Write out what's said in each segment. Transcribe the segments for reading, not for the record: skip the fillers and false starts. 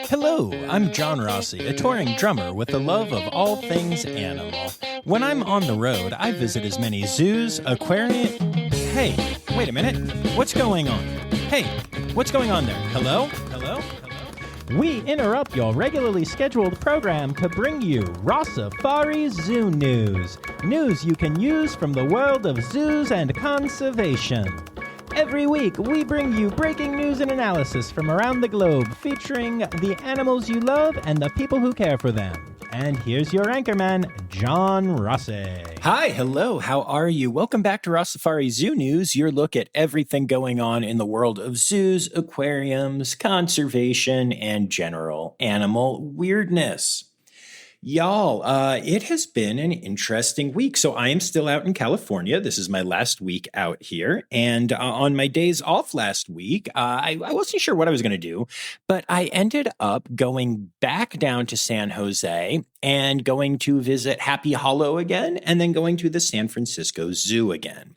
Hello, I'm John Rossi, a touring drummer with a love of all things animal. When I'm on the road, I visit as many zoos, aquariums... Hey, wait a minute. What's going on? Hey, what's going on there? Hello? Hello? Hello? We interrupt your regularly scheduled program to bring you Rossifari Zoo news. News you can use from the world of zoos and conservation. Every week, we bring you breaking news and analysis from around the globe, featuring the animals you love and the people who care for them. And here's your anchorman, John Rossi. Hi, hello, how are you? Welcome back to Rossifari Zoo News, your look at everything going on in the world of zoos, aquariums, conservation, and general animal weirdness. Y'all, it has been an interesting week. So I am still out in California. This is my last week out here. And on my days off last week, I wasn't sure what I was going to do, but I ended up going back down to San Jose and going to visit Happy Hollow again, and then going to the San Francisco Zoo again.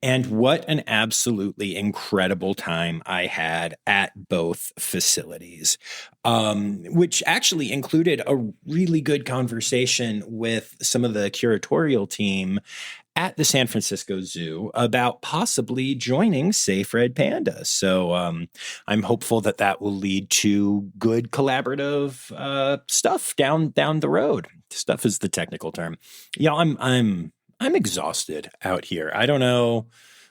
And what an absolutely incredible time I had at both facilities, which actually included a really good conversation with some of the curatorial team at the San Francisco Zoo about possibly joining Safe Red Panda. So I'm hopeful that that will lead to good collaborative stuff down the road. Stuff is the technical term. Yeah, I'm exhausted out here. I don't know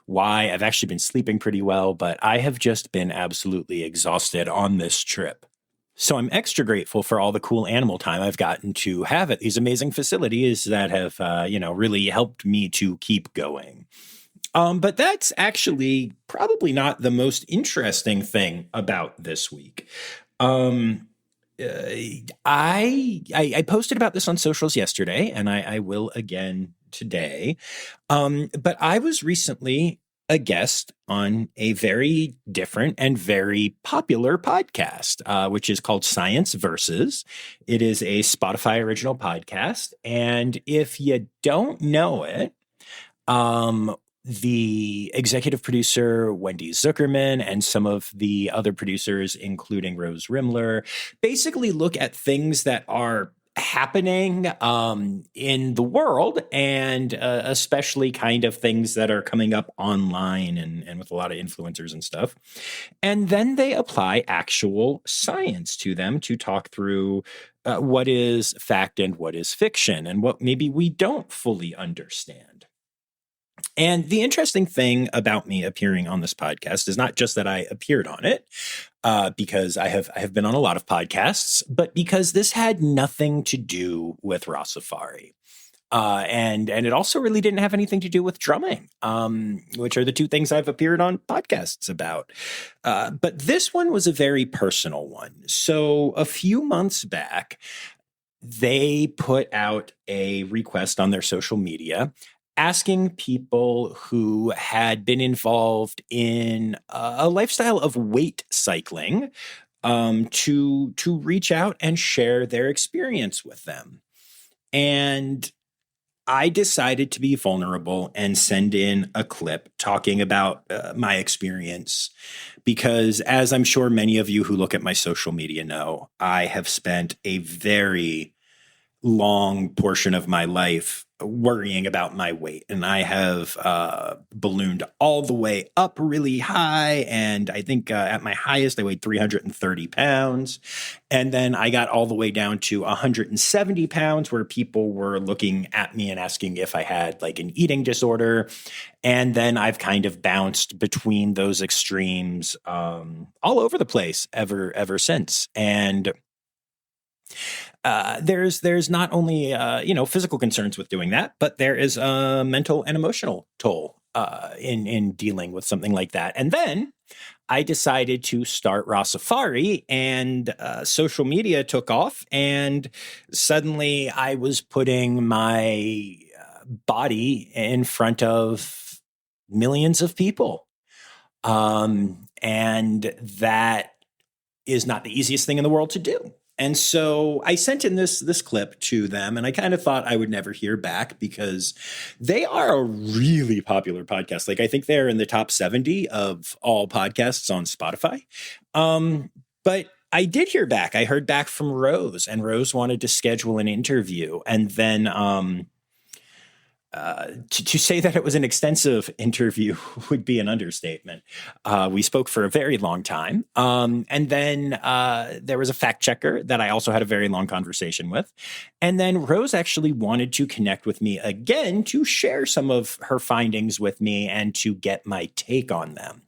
why. I've actually been sleeping pretty well, but I have just been absolutely exhausted on this trip. So I'm extra grateful for all the cool animal time I've gotten to have at these amazing facilities that have, really helped me to keep going. But that's actually probably not the most interesting thing about this week. I posted about this on socials yesterday, and I will again today. But I was recently a guest on a very different and very popular podcast, which is called Science Versus. It is a Spotify original podcast. And if you don't know it, the executive producer, Wendy Zuckerman, and some of the other producers, including Rose Rimler, basically look at things that are happening in the world, and especially kind of things that are coming up online and with a lot of influencers and stuff. And then they apply actual science to them to talk through what is fact and what is fiction, and what maybe we don't fully understand. And the interesting thing about me appearing on this podcast is not just that I appeared on it, because I have been on a lot of podcasts, but because this had nothing to do with Rossifari. And it also really didn't have anything to do with drumming, which are the two things I've appeared on podcasts about. But this one was a very personal one. So a few months back, they put out a request on their social media asking people who had been involved in a lifestyle of weight cycling to reach out and share their experience with them. And I decided to be vulnerable and send in a clip talking about my experience, because as I'm sure many of you who look at my social media know, I have spent a very long portion of my life worrying about my weight. And I have ballooned all the way up really high. And I think at my highest, I weighed 330 pounds. And then I got all the way down to 170 pounds, where people were looking at me and asking if I had like an eating disorder. And then I've kind of bounced between those extremes all over the place ever since. And there's not only, physical concerns with doing that, but there is a mental and emotional toll in dealing with something like that. And then I decided to start Rossifari, and social media took off, and suddenly I was putting my body in front of millions of people. And that is not the easiest thing in the world to do. And so I sent in this clip to them, and I kind of thought I would never hear back, because they are a really popular podcast. Like, I think they're in the top 70 of all podcasts on Spotify. But I did hear back. I heard back from Rose, and Rose wanted to schedule an interview. And then to say that it was an extensive interview would be an understatement. We spoke for a very long time. And then there was a fact checker that I also had a very long conversation with. And then Rose actually wanted to connect with me again to share some of her findings with me and to get my take on them.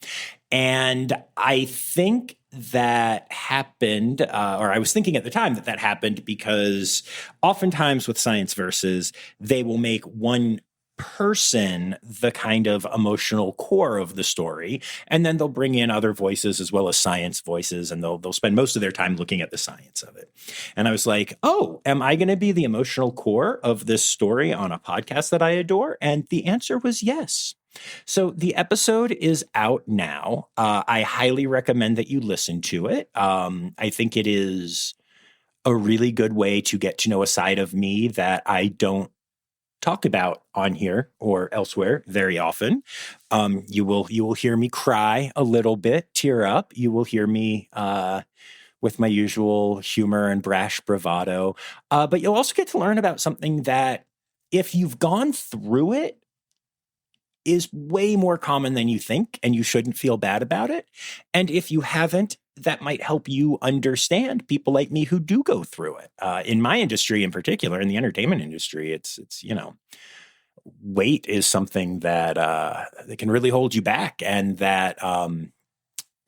And I think that happened, or I was thinking at the time that happened because oftentimes with Science Versus, they will make one person the kind of emotional core of the story, and then they'll bring in other voices as well as science voices, and they'll spend most of their time looking at the science of it. And I was like, oh, am I going to be the emotional core of this story on a podcast that I adore? And the answer was yes. So the episode is out now. I highly recommend that you listen to it. I think it is a really good way to get to know a side of me that I don't talk about on here or elsewhere very often. You will hear me cry a little bit, tear up. You will hear me with my usual humor and brash bravado. But you'll also get to learn about something that, if you've gone through it, is way more common than you think, and you shouldn't feel bad about it. And if you haven't, that might help you understand people like me who do go through it. In my industry in particular, in the entertainment industry, it's weight is something that can really hold you back, and that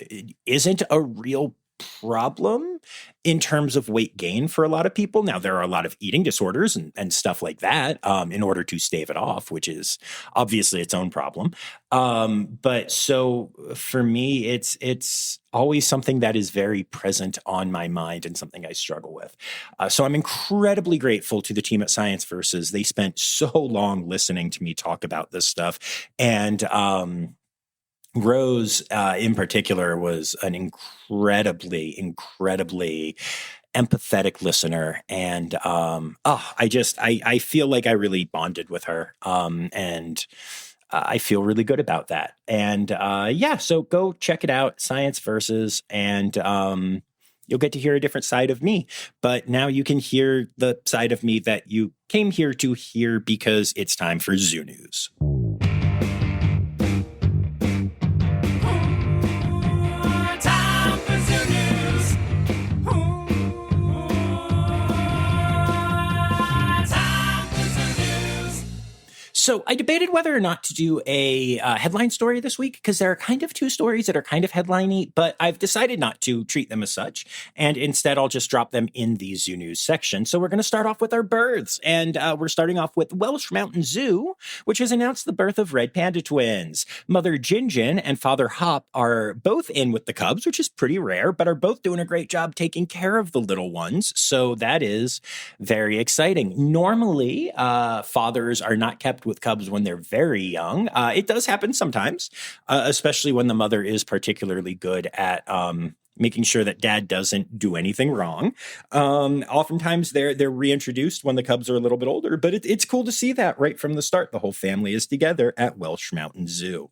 it isn't a real problem in terms of weight gain for a lot of people. Now, there are a lot of eating disorders and stuff like that in order to stave it off, which is obviously its own problem. But so for me, it's always something that is very present on my mind and something I struggle with. So I'm incredibly grateful to the team at Science Versus. They spent so long listening to me talk about this stuff. And Rose, in particular, was an incredibly empathetic listener. And I feel like I really bonded with her. And I feel really good about that. And so go check it out, Science Versus, and you'll get to hear a different side of me. But now you can hear the side of me that you came here to hear, because it's time for Zoo News. So I debated whether or not to do a headline story this week, because there are kind of two stories that are kind of headline-y, but I've decided not to treat them as such. And instead, I'll just drop them in the Zoo News section. So we're going to start off with our birds. And we're starting off with Welsh Mountain Zoo, which has announced the birth of red panda twins. Mother Jinjin and father Hop are both in with the cubs, which is pretty rare, but are both doing a great job taking care of the little ones. So that is very exciting. Normally, fathers are not kept with cubs when they're very young. It does happen sometimes, especially when the mother is particularly good at making sure that dad doesn't do anything wrong. Oftentimes they're reintroduced when the cubs are a little bit older, but it's cool to see that right from the start. The whole family is together at Welsh Mountain Zoo.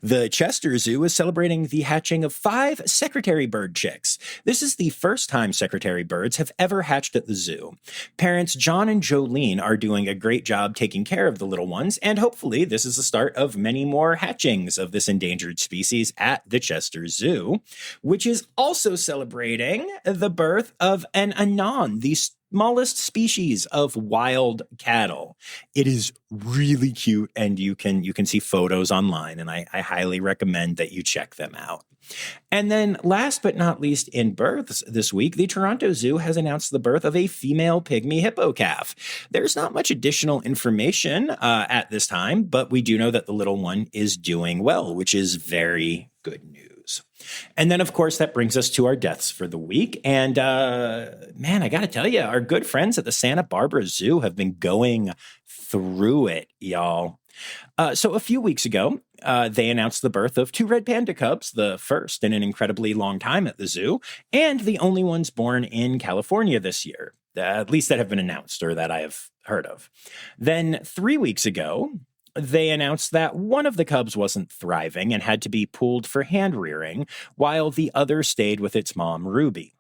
The Chester Zoo is celebrating the hatching of 5 secretary bird chicks. This is the first time secretary birds have ever hatched at the zoo. Parents John and Jolene are doing a great job taking care of the little ones, and hopefully this is the start of many more hatchings of this endangered species at the Chester Zoo, which is also celebrating the birth of an anon, the smallest species of wild cattle. It is really cute, and you can see photos online, and I highly recommend that you check them out. And then last but not least in births this week, the Toronto Zoo has announced the birth of a female pygmy hippo calf. There's not much additional information at this time, but we do know that the little one is doing well, which is very good news. And then, of course, that brings us to our deaths for the week. And man, I got to tell you, our good friends at the Santa Barbara Zoo have been going through it, y'all. So a few weeks ago, they announced the birth of 2 red panda cubs, the first in an incredibly long time at the zoo, and the only ones born in California this year, at least that have been announced or that I have heard of. Then 3 weeks ago, They announced that one of the cubs wasn't thriving and had to be pulled for hand rearing, while the other stayed with its mom, Ruby.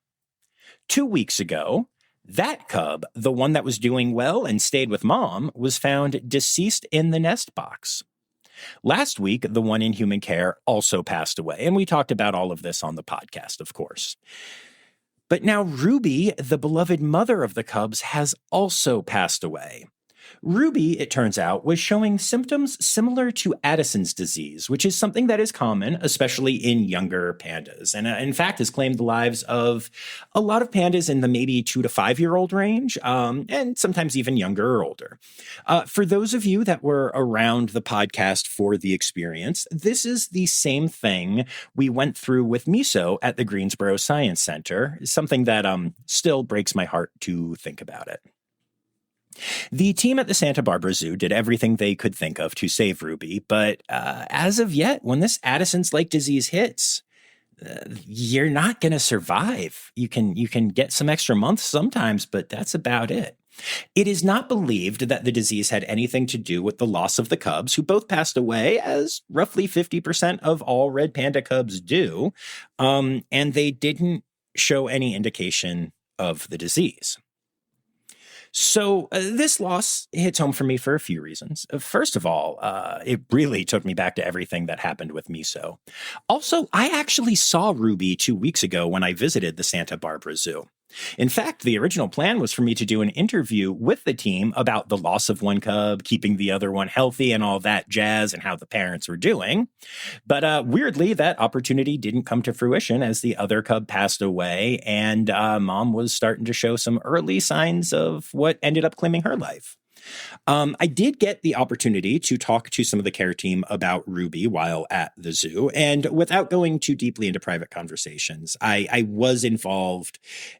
2 weeks ago, that cub, the one that was doing well and stayed with mom, was found deceased in the nest box. Last week, the one in human care also passed away, and we talked about all of this on the podcast, of course. But now Ruby, the beloved mother of the cubs, has also passed away. Ruby, it turns out, was showing symptoms similar to Addison's disease, which is something that is common, especially in younger pandas, and in fact has claimed the lives of a lot of pandas in the maybe 2 to 5 year old range, and sometimes even younger or older. For those of you that were around the podcast for the experience, this is the same thing we went through with Miso at the Greensboro Science Center, something that still breaks my heart to think about it. The team at the Santa Barbara Zoo did everything they could think of to save Ruby, but as of yet, when this Addison's-like disease hits, you're not going to survive. You can get some extra months sometimes, but that's about it. It is not believed that the disease had anything to do with the loss of the cubs, who both passed away, as roughly 50% of all red panda cubs do, and they didn't show any indication of the disease. So this loss hits home for me for a few reasons. First of all, it really took me back to everything that happened with Miso. Also, I actually saw Ruby 2 weeks ago when I visited the Santa Barbara Zoo. In fact, the original plan was for me to do an interview with the team about the loss of one cub, keeping the other one healthy and all that jazz, and how the parents were doing. But weirdly, that opportunity didn't come to fruition as the other cub passed away, and mom was starting to show some early signs of what ended up claiming her life. I did get the opportunity to talk to some of the care team about Ruby while at the zoo, and without going too deeply into private conversations, I was involved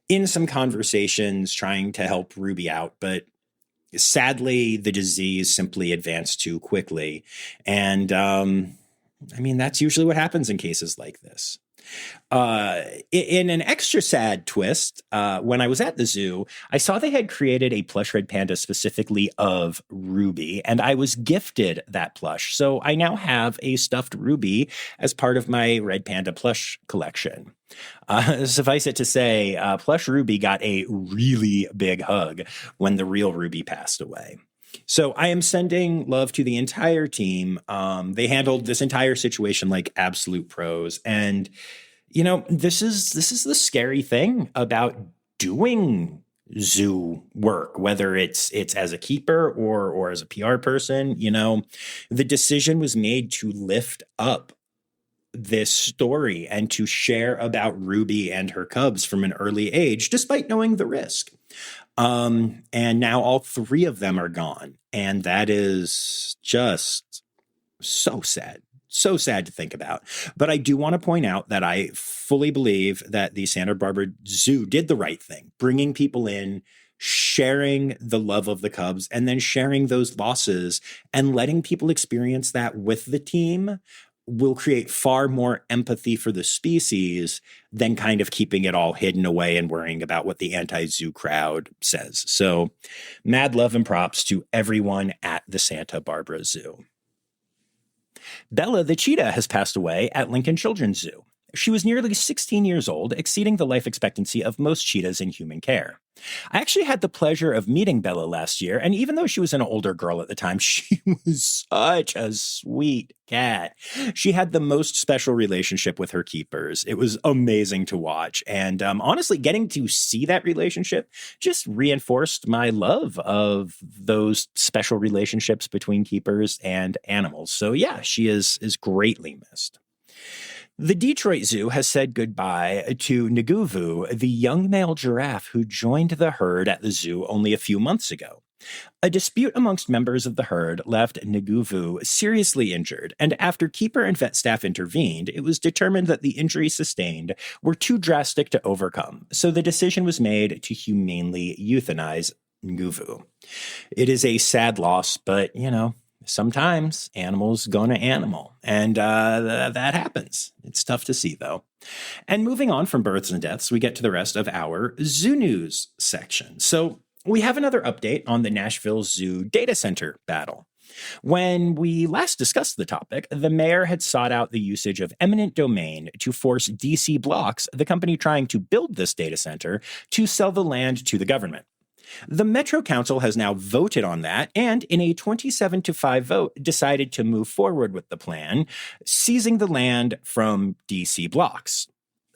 in some conversations trying to help Ruby out, but sadly, the disease simply advanced too quickly. And that's usually what happens in cases like this. In an extra sad twist, when I was at the zoo, I saw they had created a plush red panda specifically of Ruby, and I was gifted that plush. So I now have a stuffed Ruby as part of my red panda plush collection. Suffice it to say, plush Ruby got a really big hug when the real Ruby passed away. So I am sending love to the entire team. They handled this entire situation like absolute pros. And, this is the scary thing about doing zoo work, whether it's as a keeper or as a PR person. The decision was made to lift up this story and to share about Ruby and her cubs from an early age, despite knowing the risk. And now all 3 of them are gone. And that is just so sad. So sad to think about. But I do want to point out that I fully believe that the Santa Barbara Zoo did the right thing, bringing people in, sharing the love of the cubs, and then sharing those losses and letting people experience that with the team will create far more empathy for the species than kind of keeping it all hidden away and worrying about what the anti-zoo crowd says. So mad love and props to everyone at the Santa Barbara Zoo. Bella the cheetah has passed away at Lincoln Children's Zoo. She was nearly 16 years old, exceeding the life expectancy of most cheetahs in human care. I actually had the pleasure of meeting Bella last year, and even though she was an older girl at the time, she was such a sweet cat. She had the most special relationship with her keepers. It was amazing to watch, and honestly, getting to see that relationship just reinforced my love of those special relationships between keepers and animals. So yeah, she is greatly missed. The Detroit Zoo has said goodbye to Nguvu, the young male giraffe who joined the herd at the zoo only a few months ago. A dispute amongst members of the herd left Nguvu seriously injured, and after keeper and vet staff intervened, it was determined that the injuries sustained were too drastic to overcome, so the decision was made to humanely euthanize Nguvu. It is a sad loss, but, sometimes animals gonna animal, and that happens. It's tough to see, though. And moving on from births and deaths, we get to the rest of our Zoo News section. So we have another update on the Nashville Zoo data center battle. When we last discussed the topic, the mayor had sought out the usage of eminent domain to force DC Blocks, the company trying to build this data center, to sell the land to the government. The Metro Council has now voted on that, and in a 27-5 vote, decided to move forward with the plan, seizing the land from DC Blocks.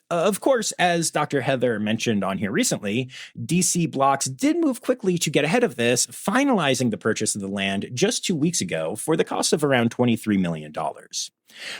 Of course, as Dr. Heather mentioned on here recently, DC Blocks did move quickly to get ahead of this, finalizing the purchase of the land just 2 weeks ago for the cost of around $23 million.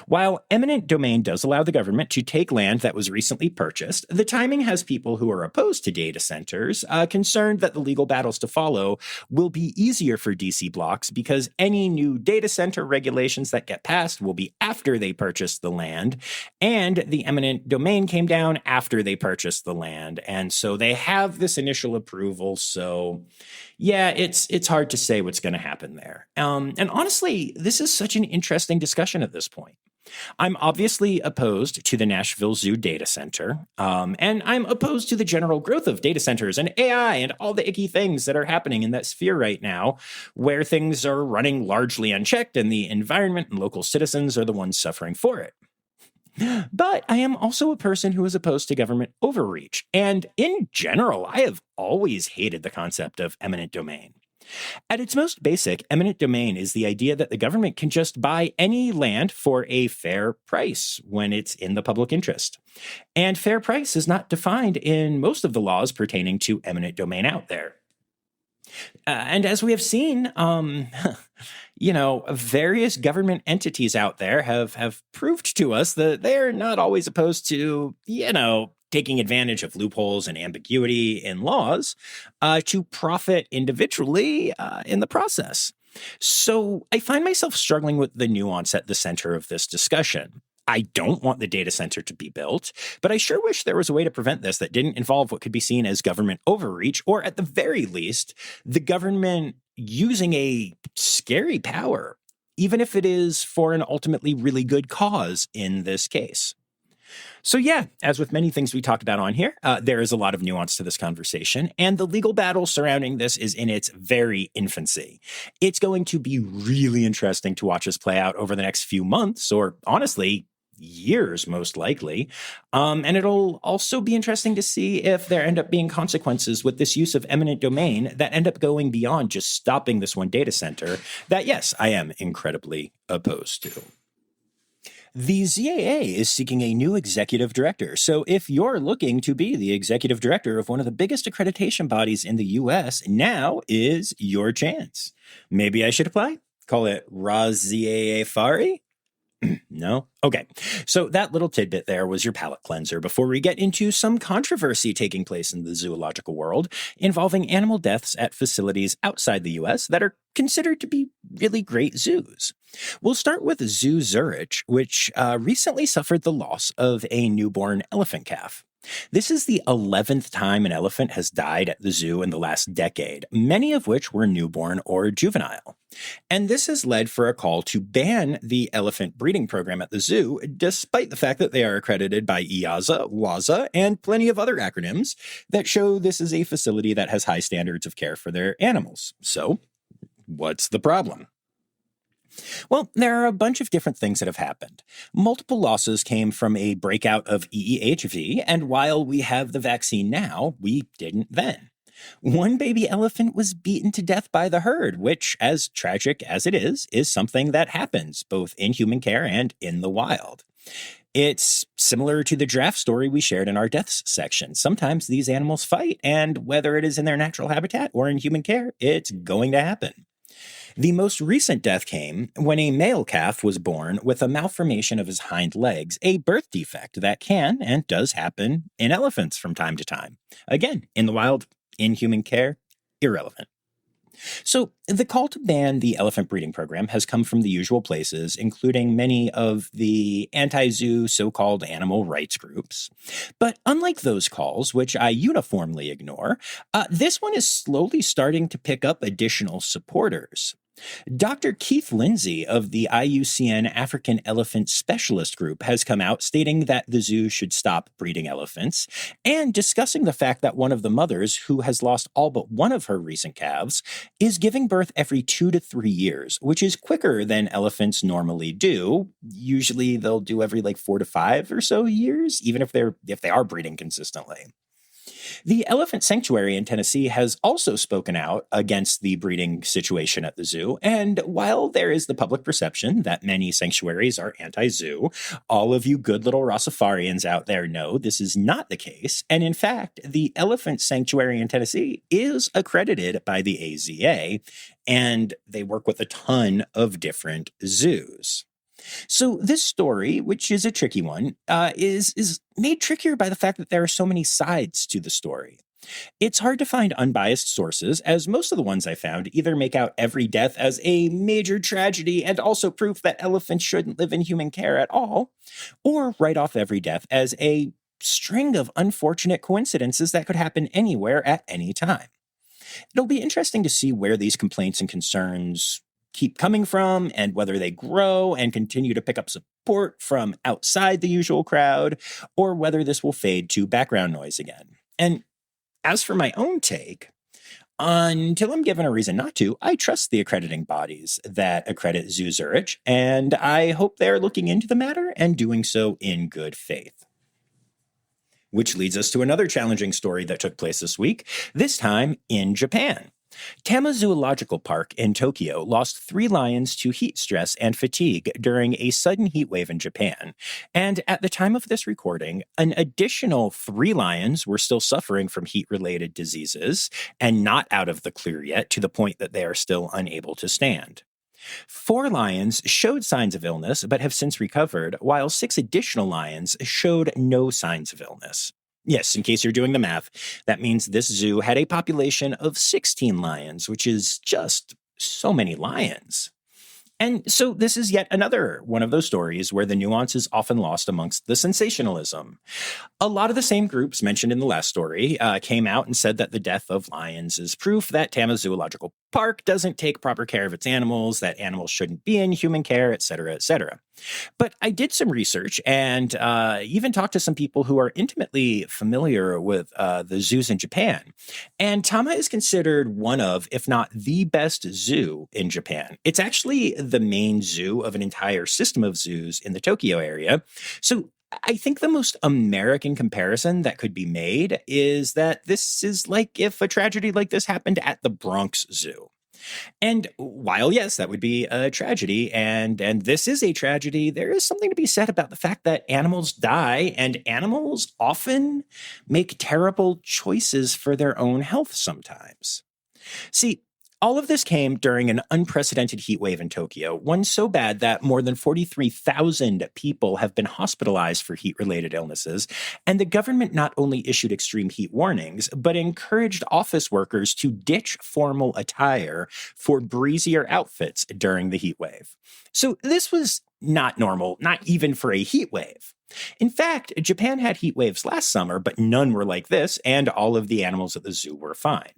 While eminent domain does allow the government to take land that was recently purchased, the timing has people who are opposed to data centers concerned that the legal battles to follow will be easier for DC Blocks because any new data center regulations that get passed will be after they purchase the land, and the eminent domain came down after they purchased the land, and so they have this initial approval. So yeah, it's hard to say what's going to happen there. And honestly, this is such an interesting discussion at this point. I'm obviously opposed to the Nashville Zoo data center, and I'm opposed to the general growth of data centers and AI and all the icky things that are happening in that sphere right now, where things are running largely unchecked and the environment and local citizens are the ones suffering for it. But I am also a person who is opposed to government overreach, and in general, I have always hated the concept of eminent domain. At its most basic, eminent domain is the idea that the government can just buy any land for a fair price when it's in the public interest. And fair price is not defined in most of the laws pertaining to eminent domain out there. And as we have seen, various government entities out there have proved to us that they're not always opposed to, taking advantage of loopholes and ambiguity in laws to profit individually in the process. So I find myself struggling with the nuance at the center of this discussion. I don't want the data center to be built, but I sure wish there was a way to prevent this that didn't involve what could be seen as government overreach, or at the very least, the government using a scary power, even if it is for an ultimately really good cause in this case. So yeah, as with many things we talked about on here, there is a lot of nuance to this conversation, and the legal battle surrounding this is in its very infancy. It's going to be really interesting to watch this play out over the next few months, or honestly, years most likely. And it'll also be interesting to see if there end up being consequences with this use of eminent domain that end up going beyond just stopping this one data center that, yes, I am incredibly opposed to. The ZAA is seeking a new executive director, so if you're looking to be the executive director of one of the biggest accreditation bodies in the US, now is your chance. Maybe I should apply? Call it Rossifari? No? Okay. So that little tidbit there was your palate cleanser before we get into some controversy taking place in the zoological world involving animal deaths at facilities outside the US that are considered to be really great zoos. We'll start with Zoo Zurich, which recently suffered the loss of a newborn elephant calf. This is the 11th time an elephant has died at the zoo in the last decade, many of which were newborn or juvenile. And this has led for a call to ban the elephant breeding program at the zoo, despite the fact that they are accredited by IAZA, WAZA, and plenty of other acronyms that show this is a facility that has high standards of care for their animals. So, what's the problem? Well, there are a bunch of different things that have happened. Multiple losses came from a breakout of EEHV, and while we have the vaccine now, we didn't then. One baby elephant was beaten to death by the herd, which, as tragic as it is something that happens both in human care and in the wild. It's similar to the giraffe story we shared in our deaths section. Sometimes these animals fight, and whether it is in their natural habitat or in human care, it's going to happen. The most recent death came when a male calf was born with a malformation of his hind legs, a birth defect that can and does happen in elephants from time to time. Again, in the wild, in human care, irrelevant. So the call to ban the elephant breeding program has come from the usual places, including many of the anti-zoo so-called animal rights groups. But unlike those calls, which I uniformly ignore, this one is slowly starting to pick up additional supporters. Dr. Keith Lindsay of the IUCN African Elephant Specialist Group has come out stating that the zoo should stop breeding elephants and discussing the fact that one of the mothers, who has lost all but one of her recent calves, is giving birth every 2 to 3 years, which is quicker than elephants normally do. Usually they'll do every 4 to 5 or so years, even if they are breeding consistently. The Elephant Sanctuary in Tennessee has also spoken out against the breeding situation at the zoo, and while there is the public perception that many sanctuaries are anti-zoo, all of you good little Rossifarians out there know this is not the case, and in fact, the Elephant Sanctuary in Tennessee is accredited by the AZA, and they work with a ton of different zoos. So this story, which is a tricky one, is made trickier by the fact that there are so many sides to the story. It's hard to find unbiased sources, as most of the ones I found either make out every death as a major tragedy and also proof that elephants shouldn't live in human care at all, or write off every death as a string of unfortunate coincidences that could happen anywhere at any time. It'll be interesting to see where these complaints and concerns keep coming from and whether they grow and continue to pick up support from outside the usual crowd, or whether this will fade to background noise again. And as for my own take, until I'm given a reason not to, I trust the accrediting bodies that accredit Zoo Zurich, and I hope they're looking into the matter and doing so in good faith. Which leads us to another challenging story that took place this week, this time in Japan. Tama Zoological Park in Tokyo lost 3 lions to heat stress and fatigue during a sudden heat wave in Japan. And at the time of this recording, an additional 3 lions were still suffering from heat-related diseases and not out of the clear yet, to the point that they are still unable to stand. 4 lions showed signs of illness but have since recovered, while 6 additional lions showed no signs of illness. Yes, in case you're doing the math, that means this zoo had a population of 16 lions, which is just so many lions. And so this is yet another one of those stories where the nuance is often lost amongst the sensationalism. A lot of the same groups mentioned in the last story came out and said that the death of lions is proof that Tama Zoological Park doesn't take proper care of its animals, that animals shouldn't be in human care, et cetera, et cetera. But I did some research and even talked to some people who are intimately familiar with the zoos in Japan. And Tama is considered one of, if not the best zoo in Japan. It's actually the main zoo of an entire system of zoos in the Tokyo area. So I think the most American comparison that could be made is that this is like if a tragedy like this happened at the Bronx Zoo. And while, yes, that would be a tragedy, and this is a tragedy, there is something to be said about the fact that animals die, and animals often make terrible choices for their own health sometimes. See, all of this came during an unprecedented heat wave in Tokyo, one so bad that more than 43,000 people have been hospitalized for heat-related illnesses, and the government not only issued extreme heat warnings, but encouraged office workers to ditch formal attire for breezier outfits during the heat wave. So this was not normal, not even for a heat wave. In fact, Japan had heat waves last summer, but none were like this, and all of the animals at the zoo were fine.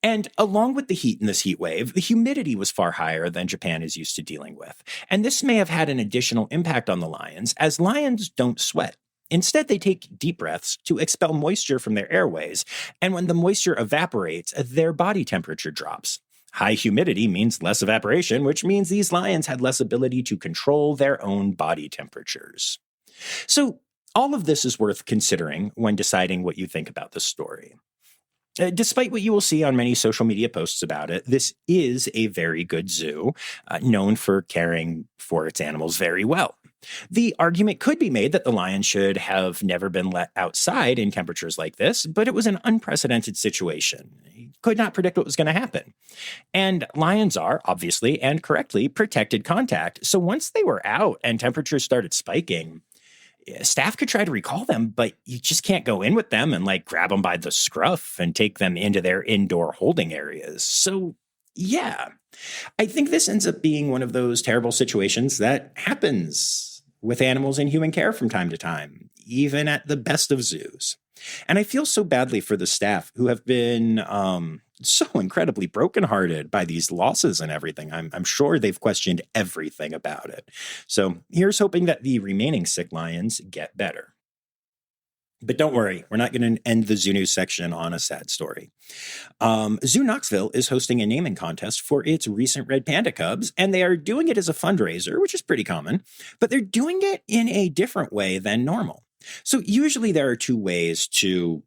And along with the heat in this heat wave, the humidity was far higher than Japan is used to dealing with. And this may have had an additional impact on the lions, as lions don't sweat. Instead, they take deep breaths to expel moisture from their airways, and when the moisture evaporates, their body temperature drops. High humidity means less evaporation, which means these lions had less ability to control their own body temperatures. So all of this is worth considering when deciding what you think about this story. Despite what you will see on many social media posts about it, this is a very good zoo, known for caring for its animals very well. The argument could be made that the lions should have never been let outside in temperatures like this, but it was an unprecedented situation. You could not predict what was going to happen. And lions are, obviously and correctly, protected contact. So once they were out and temperatures started spiking, staff could try to recall them, but you just can't go in with them and grab them by the scruff and take them into their indoor holding areas. So yeah, I think this ends up being one of those terrible situations that happens with animals in human care from time to time, even at the best of zoos. And I feel so badly for the staff who have been so incredibly brokenhearted by these losses and everything. I'm sure they've questioned everything about it. So here's hoping that the remaining sick lions get better. But don't worry, we're not going to end the Zoo News section on a sad story. Zoo Knoxville is hosting a naming contest for its recent red panda cubs, and they are doing it as a fundraiser, which is pretty common, but they're doing it in a different way than normal. So usually there are two ways to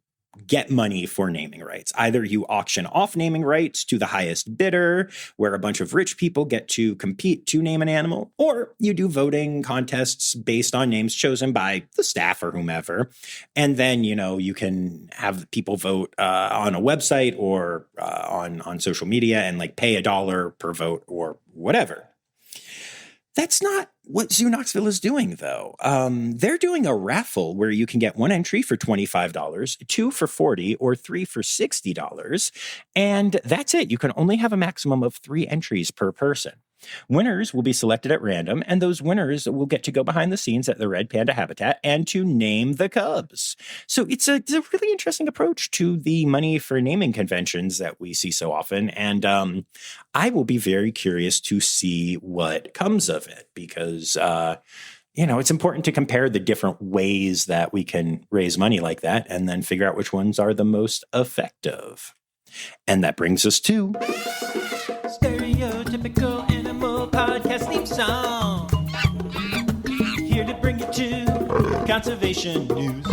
get money for naming rights. Either you auction off naming rights to the highest bidder, where a bunch of rich people get to compete to name an animal, or you do voting contests based on names chosen by the staff or whomever. And then, you can have people vote on a website or on social media and pay $1 per vote or whatever. That's not what Zoo Knoxville is doing, though. They're doing a raffle where you can get one entry for $25, two for $40, or three for $60. And that's it. You can only have a maximum of 3 entries per person. Winners will be selected at random, and those winners will get to go behind the scenes at the red panda habitat and to name the cubs. So it's a really interesting approach to the money for naming conventions that we see so often. And I will be very curious to see what comes of it because, it's important to compare the different ways that we can raise money like that and then figure out which ones are the most effective. And that brings us to Stereotypical Animal Podcast theme song. Here to bring you to conservation news.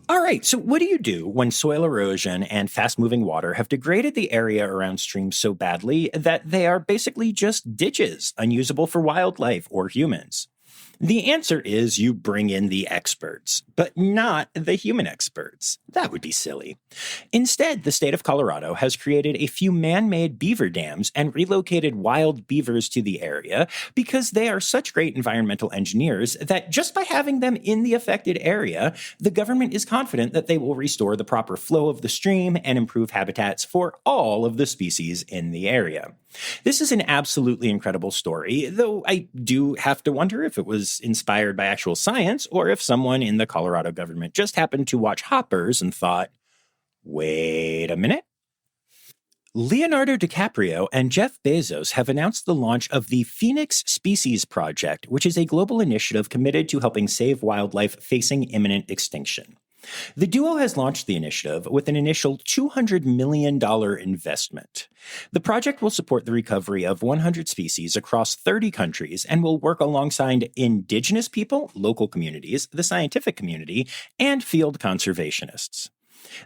All right, so what do you do when soil erosion and fast-moving water have degraded the area around streams so badly that they are basically just ditches, unusable for wildlife or humans? The answer is you bring in the experts, but not the human experts. That would be silly. Instead, the state of Colorado has created a few man-made beaver dams and relocated wild beavers to the area because they are such great environmental engineers that just by having them in the affected area, the government is confident that they will restore the proper flow of the stream and improve habitats for all of the species in the area. This is an absolutely incredible story, though I do have to wonder if it was inspired by actual science or if someone in the Colorado government just happened to watch Hoppers and thought, wait a minute. Leonardo DiCaprio and Jeff Bezos have announced the launch of the Phoenix Species Project, which is a global initiative committed to helping save wildlife facing imminent extinction. The duo has launched the initiative with an initial $200 million investment. The project will support the recovery of 100 species across 30 countries and will work alongside indigenous people, local communities, the scientific community, and field conservationists.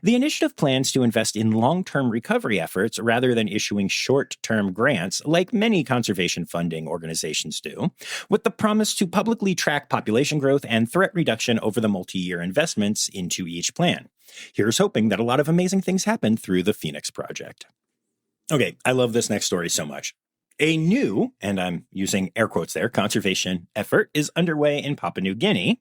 The initiative plans to invest in long-term recovery efforts rather than issuing short-term grants like many conservation funding organizations do, with the promise to publicly track population growth and threat reduction over the multi-year investments into each plan. Here's hoping that a lot of amazing things happen through the Phoenix Project. Okay, I love this next story so much. A new, and I'm using air quotes there, conservation effort is underway in Papua New Guinea,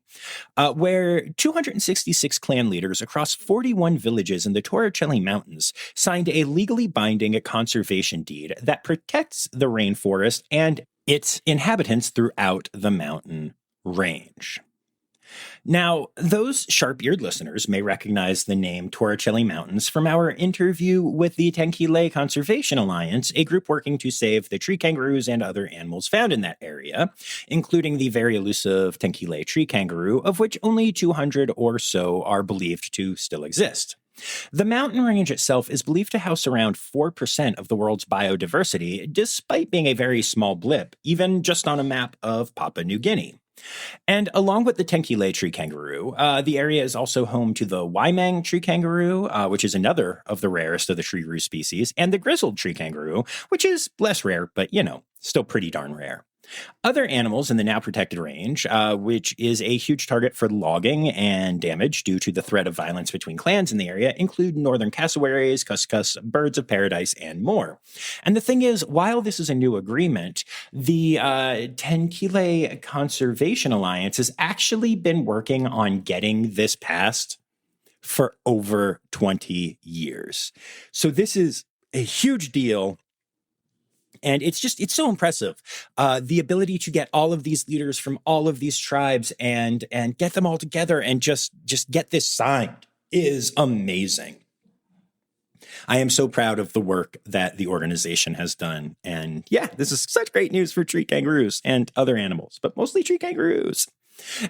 where 266 clan leaders across 41 villages in the Torricelli Mountains signed a legally binding conservation deed that protects the rainforest and its inhabitants throughout the mountain range. Now, those sharp-eared listeners may recognize the name Torricelli Mountains from our interview with the Tenkile Conservation Alliance, a group working to save the tree kangaroos and other animals found in that area, including the very elusive Tenkile tree kangaroo, of which only 200 or so are believed to still exist. The mountain range itself is believed to house around 4% of the world's biodiversity, despite being a very small blip, even just on a map of Papua New Guinea. And along with the Tenkile tree kangaroo, the area is also home to the Waimang tree kangaroo, which is another of the rarest of the shrew species, and the grizzled tree kangaroo, which is less rare, but, still pretty darn rare. Other animals in the now protected range, which is a huge target for logging and damage due to the threat of violence between clans in the area, include northern cassowaries, cuscus, birds of paradise, and more. And the thing is, while this is a new agreement, the Tenkile Conservation Alliance has actually been working on getting this passed for over 20 years. So this is a huge deal. And it's so impressive. The ability to get all of these leaders from all of these tribes and get them all together and just get this signed is amazing. I am so proud of the work that the organization has done. And yeah, this is such great news for tree kangaroos and other animals, but mostly tree kangaroos.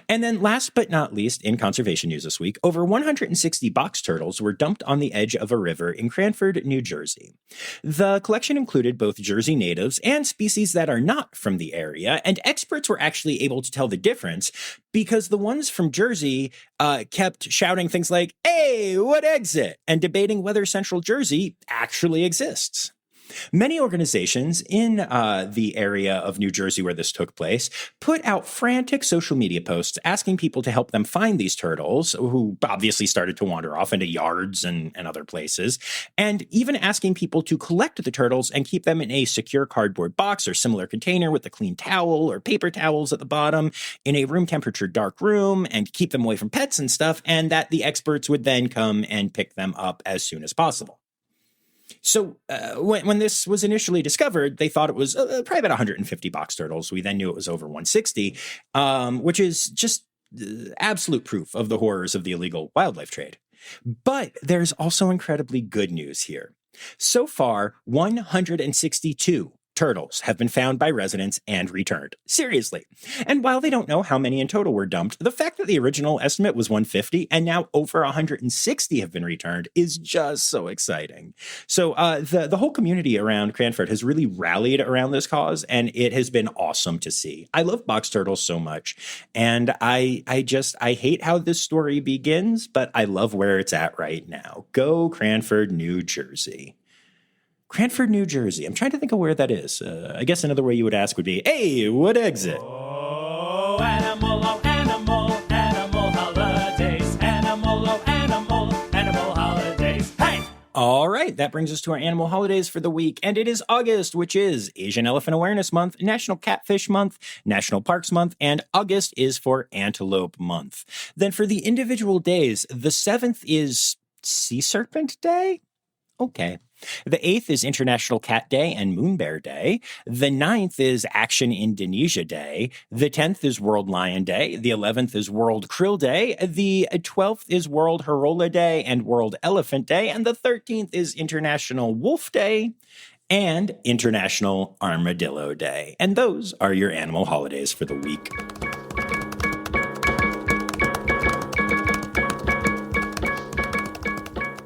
And then last but not least, in conservation news this week, over 160 box turtles were dumped on the edge of a river in Cranford, New Jersey. The collection included both Jersey natives and species that are not from the area, and experts were actually able to tell the difference because the ones from Jersey kept shouting things like, "Hey, what exit?" and debating whether Central Jersey actually exists. Many organizations in the area of New Jersey where this took place put out frantic social media posts asking people to help them find these turtles, who obviously started to wander off into yards and other places, and even asking people to collect the turtles and keep them in a secure cardboard box or similar container with a clean towel or paper towels at the bottom in a room temperature dark room and keep them away from pets and stuff, and that the experts would then come and pick them up as soon as possible. So when this was initially discovered, they thought it was probably about 150 box turtles. We then knew it was over 160, which is just absolute proof of the horrors of the illegal wildlife trade. But there's also incredibly good news here. So far, 162 turtles have been found by residents and returned. Seriously. And while they don't know how many in total were dumped, the fact that the original estimate was 150 and now over 160 have been returned is just so exciting. So the whole community around Cranford has really rallied around this cause, and it has been awesome to see. I love box turtles so much, and I hate how this story begins, but I love where it's at right now. Go Cranford, New Jersey. Cranford, New Jersey. I'm trying to think of where that is. I guess another way you would ask would be, "Hey, what exit?" Oh, animal, animal holidays. Animal, animal holidays. Hey! All right, that brings us to our animal holidays for the week, and it is August, which is Asian Elephant Awareness Month, National Catfish Month, National Parks Month, and August is for Antelope Month. Then for the individual days, the 7th is Sea Serpent Day? Okay. The 8th is International Cat Day and Moon Bear Day. The 9th is Action Indonesia Day. The 10th is World Lion Day. The 11th is World Krill Day. The 12th is World Horola Day and World Elephant Day. And the 13th is International Wolf Day and International Armadillo Day. And those are your animal holidays for the week.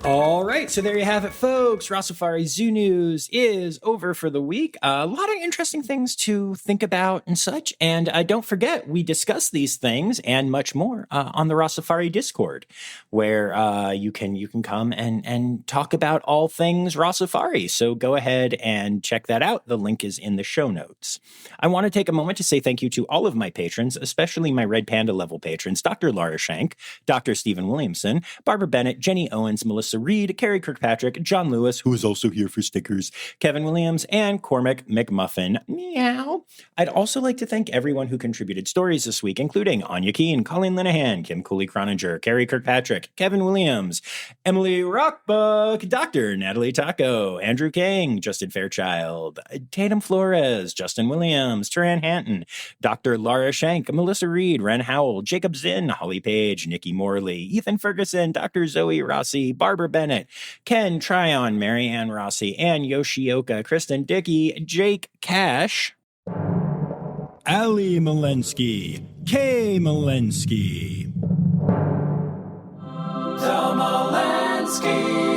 All right, so there you have it, folks. Rossifari Zoo News is over for the week. A lot of interesting things to think about and such. And don't forget, we discuss these things and much more on the Rossifari Discord, where you can come and talk about all things Rossifari. So go ahead and check that out. The link is in the show notes. I want to take a moment to say thank you to all of my patrons, especially my Red Panda level patrons, Dr. Laura Schenk, Dr. Stephen Williamson, Barbara Bennett, Jenny Owens, Melissa Reed, Carrie Kirkpatrick, John Lewis, who is also here for stickers, Kevin Williams, and Cormac McMuffin. Meow. I'd also like to thank everyone who contributed stories this week, including Anya Keene, Colleen Linehan, Kim Cooley-Croninger, Carrie Kirkpatrick, Kevin Williams, Emily Rockbuck, Dr. Natalie Taco, Andrew King, Justin Fairchild, Tatum Flores, Justin Williams, Turan Hanton, Dr. Laura Schenk, Melissa Reed, Ren Howell, Jacob Zinn, Holly Page, Nikki Morley, Ethan Ferguson, Dr. Zoe Rossi, Barbara Bennett, Ken Tryon, Marianne Rossi, Ann Yoshioka, Kristen Dickey, Jake Cash, Ali Malensky, Kay Malensky, The Malenskys.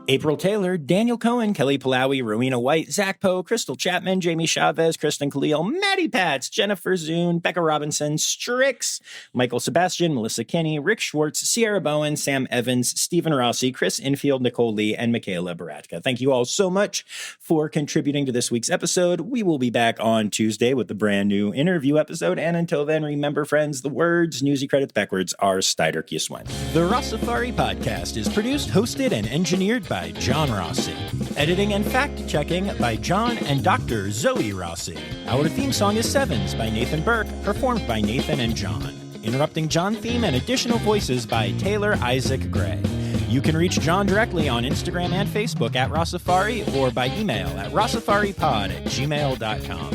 April Taylor, Daniel Cohen, Kelly Palawi, Rowena White, Zach Poe, Crystal Chapman, Jamie Chavez, Kristen Khalil, Maddie Pats, Jennifer Zune, Becca Robinson, Strix, Michael Sebastian, Melissa Kinney, Rick Schwartz, Sierra Bowen, Sam Evans, Stephen Rossi, Chris Infield, Nicole Lee, and Michaela Baratka. Thank you all so much for contributing to this week's episode. We will be back on Tuesday with the brand new interview episode. And until then, remember, friends, the words Newsy Credits Backwards are Steider Kiswen. The Rossifari Podcast is produced, hosted, and engineered by John Rossi. Editing and fact-checking by John and Dr. Zoe Rossi. Our theme song is Sevens by Nathan Burke, performed by Nathan and John. Interrupting John theme and additional voices by Taylor Isaac Gray. You can reach John directly on Instagram and Facebook at Rossifari or by email at rossifaripod@gmail.com.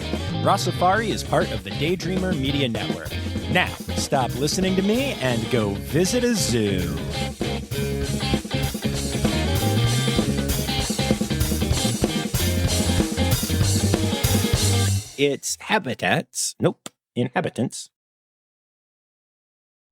Rossifari is part of the Daydreamer Media Network. Now, stop listening to me and go visit a zoo. its inhabitants